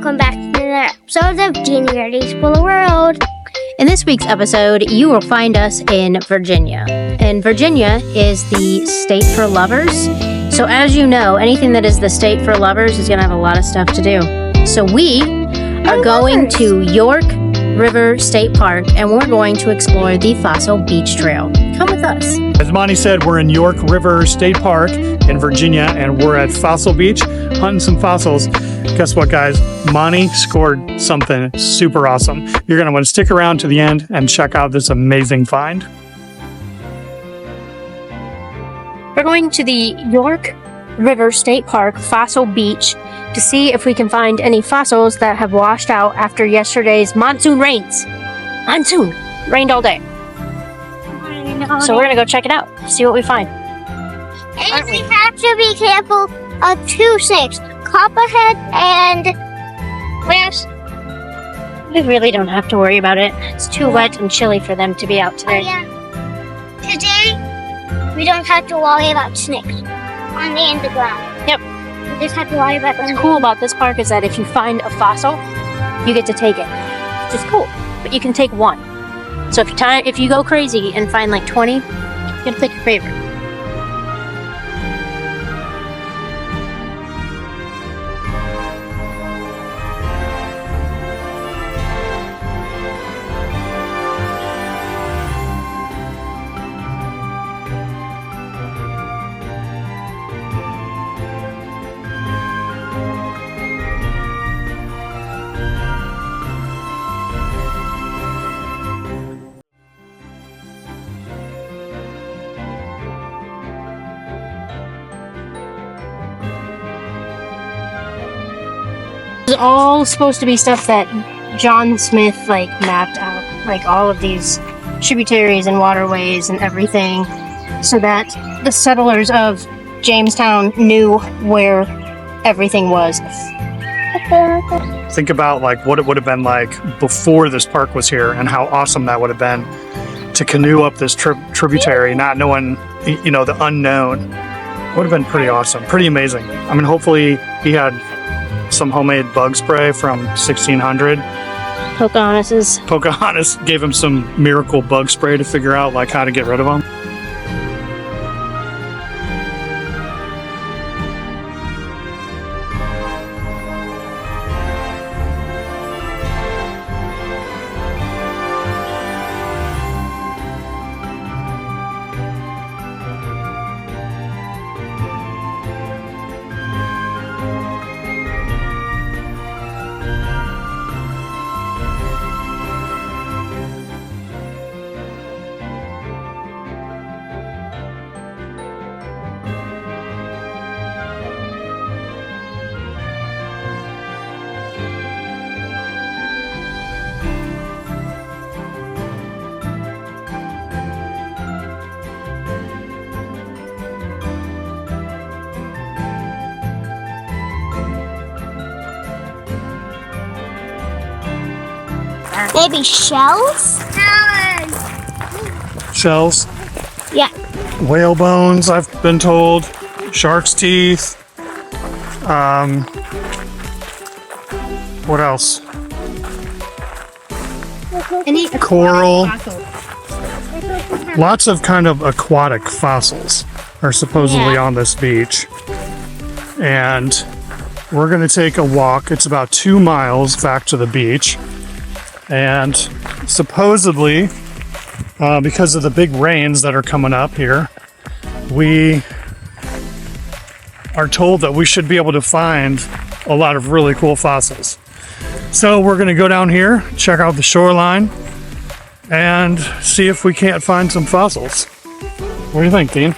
welcome back to another episode of Genie Ready's Full World. In this week's episode, you will find us in Virginia. And Virginia is the state for lovers. So as you know, anything that is the state for lovers is going to have a lot of stuff to do. So we are going to York River State Park, and we're going to explore the Fossil Beach Trail. Come with us. As Monty said, we're in York River State Park in Virginia, and we're at Fossil Beach hunting some fossils. Guess what, guys? Monty scored something super awesome. You're going to want to stick around to the end and check out this amazing find. We're going to the York River State Park Fossil Beach to see if we can find any fossils that have washed out after yesterday's monsoon rains. Monsoon! Rained all day. So we're going to go check it out, see what we find. And we have to be careful of two snakes, copperhead and yes. We really don't have to worry about it. It's too wet and chilly for them to be out today. Oh, yeah. Today, we don't have to worry about snakes on the underground. Yep. We just have to worry about them. What's cool about this park is that if you find a fossil, you get to take it. Which is cool. But you can take one. So if you go crazy and find like 20, you can pick your favorite. This is all supposed to be stuff that John Smith mapped out, like all of these tributaries and waterways and everything, so that the settlers of Jamestown knew where everything was. Think about what it would have been like before this park was here and how awesome that would have been to canoe up this tributary, not knowing, the unknown. Would have been pretty awesome, pretty amazing. I mean, hopefully he had some homemade bug spray from 1600. Pocahontas gave him some miracle bug spray to figure out how to get rid of them. Maybe shells? Shells? Yeah. Whale bones, I've been told. Shark's teeth. What else? Coral. Lots of kind of aquatic fossils are supposedly on this beach. And we're going to take a walk. It's about 2 miles back to the beach. And supposedly, because of the big rains that are coming up here, we are told that we should be able to find a lot of really cool fossils. So we're going to go down here, check out the shoreline, and see if we can't find some fossils. What do you think, Dean?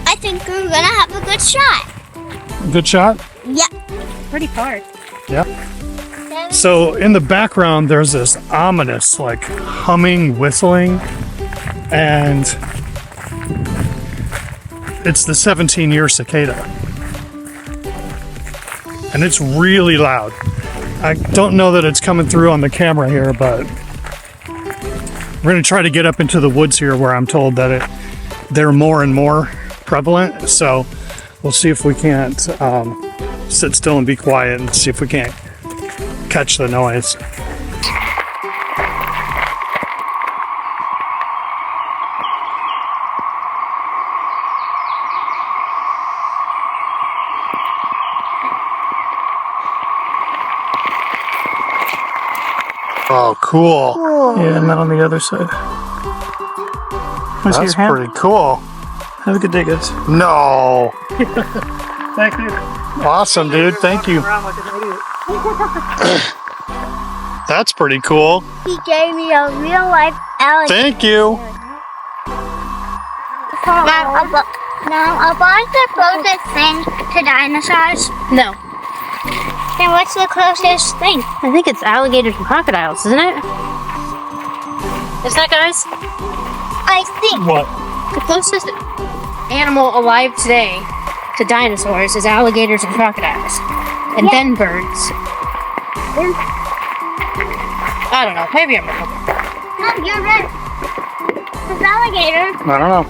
I think we're going to have a good shot. Good shot? Yeah. Pretty far. Yeah. So in the background, there's this ominous, humming, whistling, and it's the 17-year cicada. And it's really loud. I don't know that it's coming through on the camera here, but we're going to try to get up into the woods here where I'm told that they're more and more prevalent. So we'll see if we can't sit still and be quiet and see if we can't catch the noise. Oh, cool. Yeah, and then on the other side. Wanna see That's your hand? pretty cool. Have a good day, guys. No. Thank you. Awesome, dude. Thank you. Around like an idiot. That's pretty cool. He gave me a real life alligator. Thank you. Now, a bunch the closest thing to dinosaurs. No. Then what's the closest thing? I think it's alligators and crocodiles, isn't it? Is that, guys? I think. What? The closest animal alive today to dinosaurs is alligators and crocodiles. And then birds. I don't know. Maybe I'm wrong. No, you're right. It's alligator. I don't know.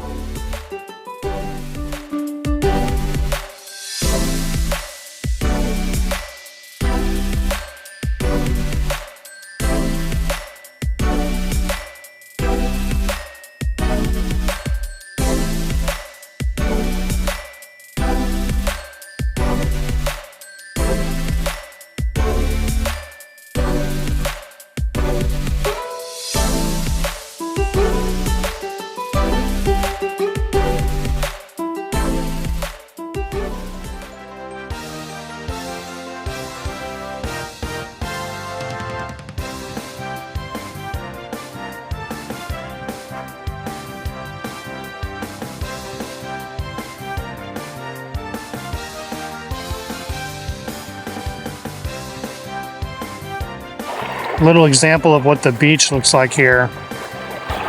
Little example of what the beach looks like here.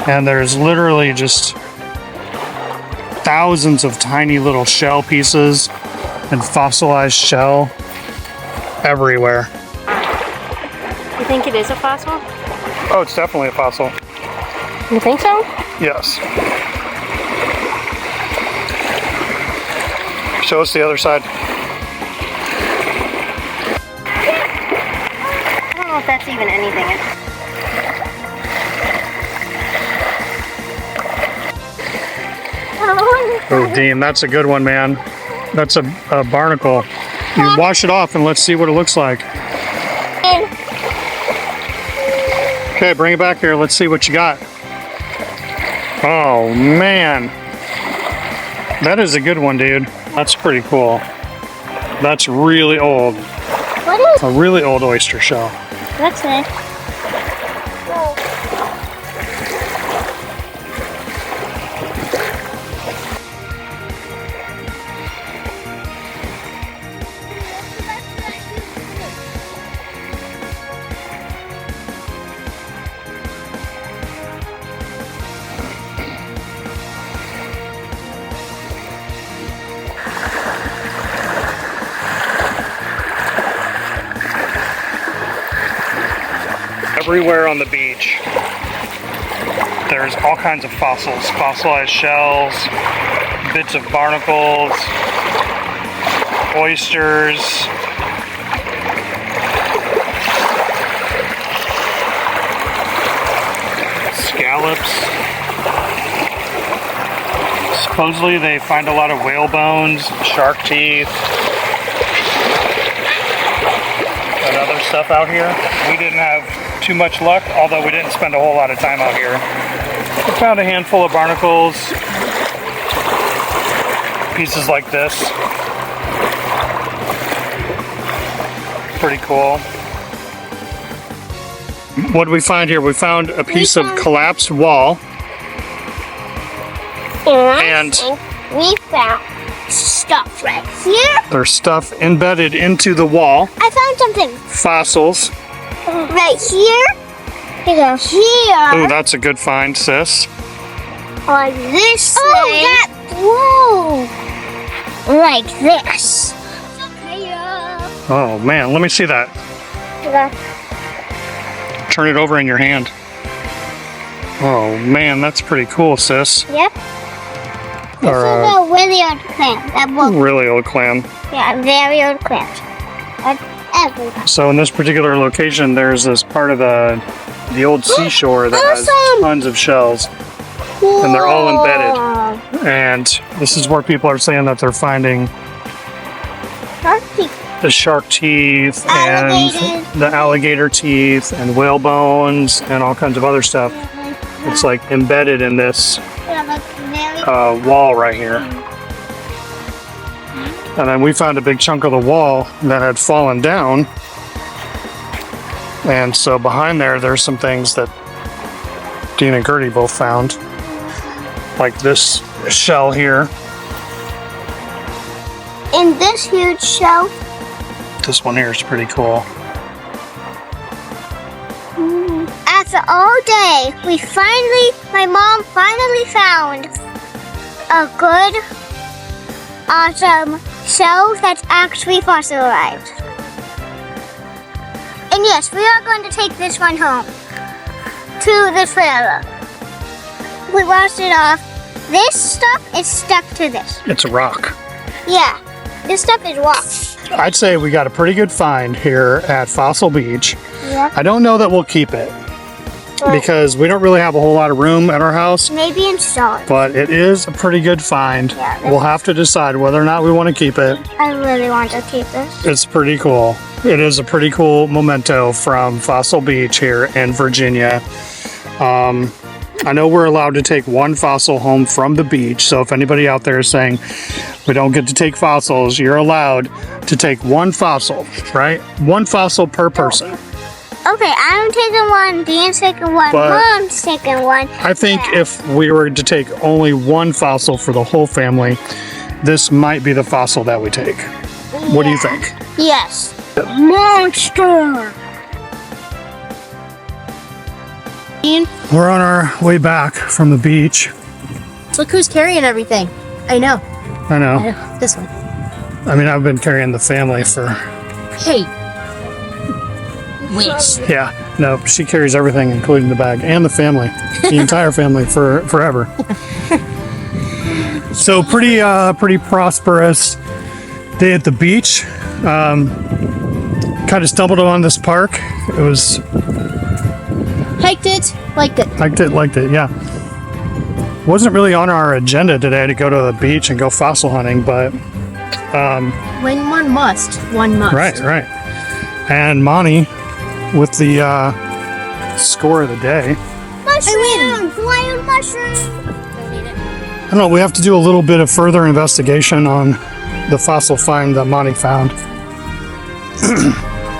And there's literally just thousands of tiny little shell pieces and fossilized shell everywhere. You think it is a fossil? Oh, it's definitely a fossil. You think so? Yes. Show us the other side. I don't know if that's even anything. Oh, Dean, that's a good one, man. That's a barnacle. You wash it off and let's see what it looks like. Okay, bring it back here. Let's see what you got. Oh, man. That is a good one, dude. That's pretty cool. That's really old. What is A really old oyster shell. What's this? Everywhere on the beach, there's all kinds of fossils, fossilized shells, bits of barnacles, oysters, scallops. Supposedly they find a lot of whale bones, shark teeth, and other stuff out here. We didn't have too much luck, although we didn't spend a whole lot of time out here. We found a handful of barnacles, pieces like this. Pretty cool. What did we find here? We found a piece of collapsed wall. And we found stuff right here. there's stuff embedded into the wall. I found something Fossils. right here. Here. Ooh, that's a good find, sis. On this thing. Oh, that. Whoa. Like this. Oh man, let me see that. Turn it over in your hand. Oh man, that's pretty cool, sis. Yep. This Or, is a really old clam. That will, really old clam. yeah, very old clam. And everywhere. So in this particular location, there's this part of the old seashore that has Awesome. tons of shells, and they're all embedded. And this is where people are saying that they're finding Turkey. the shark teeth Alligators. and the alligator teeth and whale bones and all kinds of other stuff. It's like embedded in this wall right here. And then we found a big chunk of the wall that had fallen down. And so behind there's some things that Dean and Gertie both found. Like this shell here. In this huge shell. This one here is pretty cool. After all day, my mom finally found a good, awesome shell that's actually fossilized. And yes, we are going to take this one home to the trailer. We washed it off. This stuff is stuck to this. It's a rock. Yeah, this stuff is rock. I'd say we got a pretty good find here at Fossil Beach. Yeah. I don't know that we'll keep it because we don't really have a whole lot of room at our house, Maybe install it. but it is a pretty good find. Yeah, We'll have to decide whether or not we want to keep it. I really want to keep this. It's pretty cool. It is a pretty cool memento from Fossil Beach here in Virginia. I know we're allowed to take one fossil home from the beach, so if anybody out there is saying we don't get to take fossils, you're allowed to take one fossil, right? One fossil per person. Okay, I'm taking one, Dean's taking one, But- Mom's taking one. I think if we were to take only one fossil for the whole family, this might be the fossil that we take. What do you think? Yes. Monster! Ian, We're on our way back from the beach. look who's carrying everything. I know. I know. This one. I mean, I've been carrying the family for... Hey. Which? Yeah, no, she carries everything, including the bag, and the family. The entire family for forever. So pretty prosperous day at the beach. Kind of stumbled on this park. It was... Hiked it, liked it. Liked it, yeah. Wasn't really on our agenda today to go to the beach and go fossil hunting, but When one must, one must. right. And Monty with the score of the day. Mushroom! Wild mushroom! I don't know, we have to do a little bit of further investigation on the fossil find that Monty found.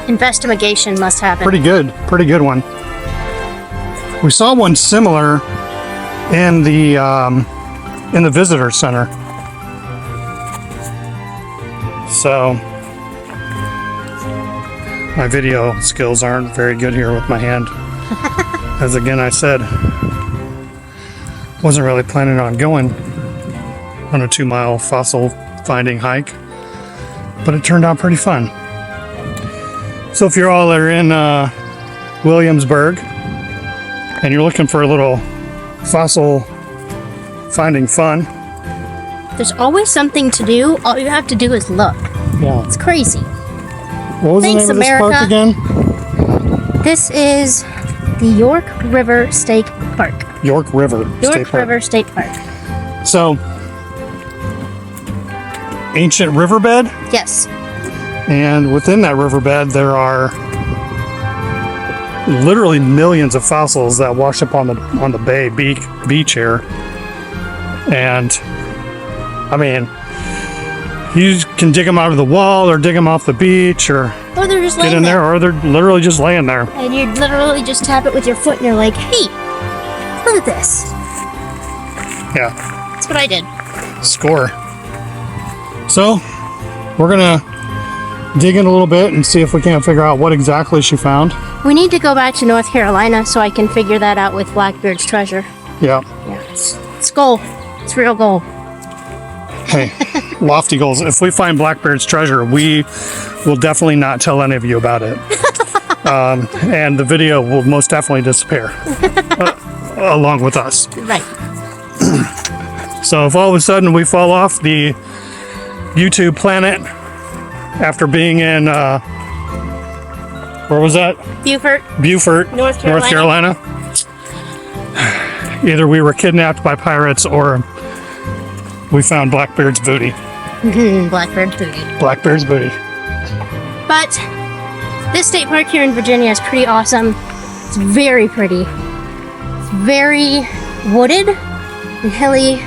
Investigation must happen. Pretty good one. We saw one similar in the visitor center. So my video skills aren't very good here with my hand. As again I said, wasn't really planning on going on a 2-mile fossil finding hike, but it turned out pretty fun. So if you're all are in Williamsburg and you're looking for a little fossil finding fun, There's always something to do. All you have to do is look. yeah. It's crazy. What was Thanks, the name of this park America. again? This is the York River State Park. York River State York Park. River State Park. So, ancient riverbed, Yes. and within that riverbed there are literally millions of fossils that wash up on the bay beach here. And I mean, you can dig them out of the wall or dig them off the beach or Or they're just get laying in there, or they're literally just laying there. And you literally just tap it with your foot and you're like, hey, look at this. Yeah, That's what I did. score. So we're gonna dig in a little bit and see if we can't figure out what exactly she found. We need to go back to North Carolina so I can figure that out with Blackbeard's treasure. Yeah. Yeah, it's goal. It's real goal. Hey, lofty goals. If we find Blackbeard's treasure, we will definitely not tell any of you about it. And the video will most definitely disappear along with us. Right. So if all of a sudden we fall off the YouTube planet after being in Where was that? Beaufort, Beaufort, North Carolina. Either we were kidnapped by pirates or we found Blackbeard's booty. Blackbird's booty. Blackbeard's booty. But this state park here in Virginia is pretty awesome. It's very pretty. It's very wooded and hilly.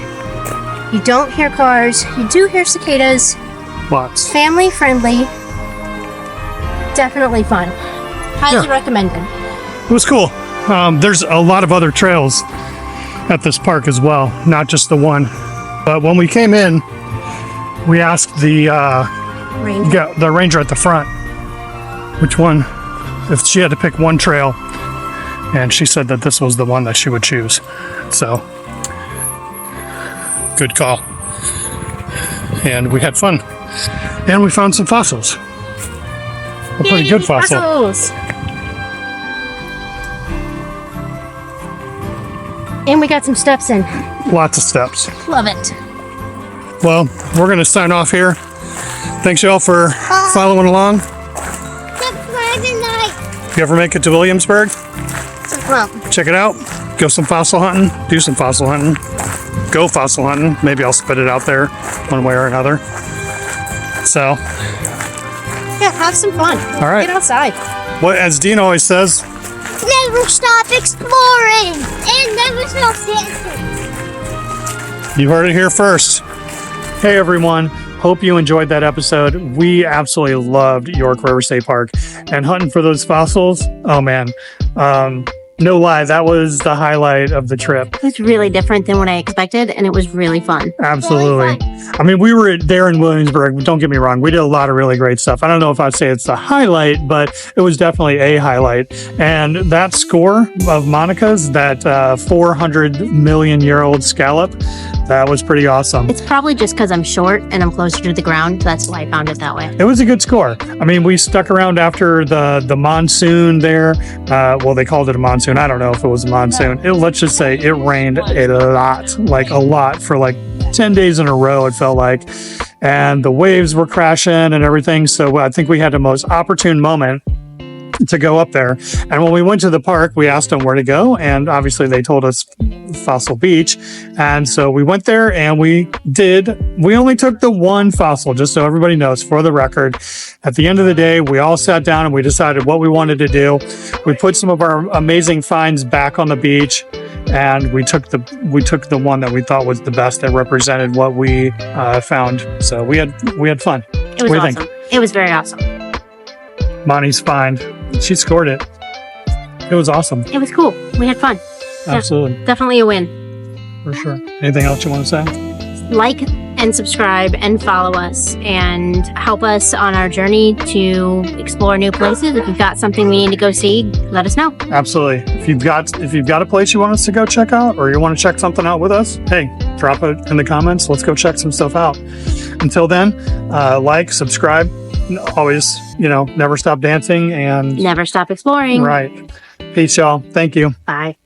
You don't hear cars. You do hear cicadas. Lots. Family friendly. Definitely fun. Highly recommended. It was cool. There's a lot of other trails at this park as well, not just the one. But when we came in, we asked the ranger at the front which one, if she had to pick one trail, and she said that this was the one that she would choose. So, good call. And we had fun. And we found some fossils. A pretty good fossil. Fossils. And we got some steps in. Lots of steps. Love it. Well, we're going to sign off here. Thanks, y'all, for following along. If you ever make it to Williamsburg, check it out. Go some fossil hunting. Do some fossil hunting. Go fossil hunting. Maybe I'll spit it out there one way or another. So, yeah, have some fun. All right. Get outside. What, as Dean always says, Never stop exploring and never stop dancing. you heard it here first. Hey, everyone. Hope you enjoyed that episode. We absolutely loved York River State Park, and hunting for those fossils. Oh man. No lie, that was the highlight of the trip. It was really different than what I expected, and it was really fun. Absolutely. I mean, we were there in Williamsburg. Don't get me wrong. We did a lot of really great stuff. I don't know if I'd say it's the highlight, but it was definitely a highlight. And that score of Monica's, that 400-million-year-old scallop, that was pretty awesome. It's probably just because I'm short and I'm closer to the ground. So that's why I found it that way. It was a good score. I mean, we stuck around after the monsoon there. Well, they called it a monsoon. I don't know if it was a monsoon. Let's just say it rained a lot for like 10 days in a row, it felt like. And the waves were crashing and everything. So I think we had the most opportune moment to go up there. And when we went to the park, we asked them where to go. And obviously they told us Fossil Beach. And so we went there and we only took the one fossil, just so everybody knows, for the record. At the end of the day, we all sat down and we decided what we wanted to do. We put some of our amazing finds back on the beach, and we took the one that we thought was the best, that represented what we found. So we had fun. It was awesome. It was very awesome. Monty's find, she scored it. It was awesome. It was cool. We had fun. Absolutely. Yeah, definitely a win. For sure. Anything else you want to say? Like and subscribe and follow us and help us on our journey to explore new places. If you've got something we need to go see, let us know. Absolutely. If you've got a place you want us to go check out, or you want to check something out with us, hey, drop it in the comments. Let's go check some stuff out. Until then, like, subscribe. Always, never stop dancing and never stop exploring. Right. Peace, y'all. Thank you. Bye.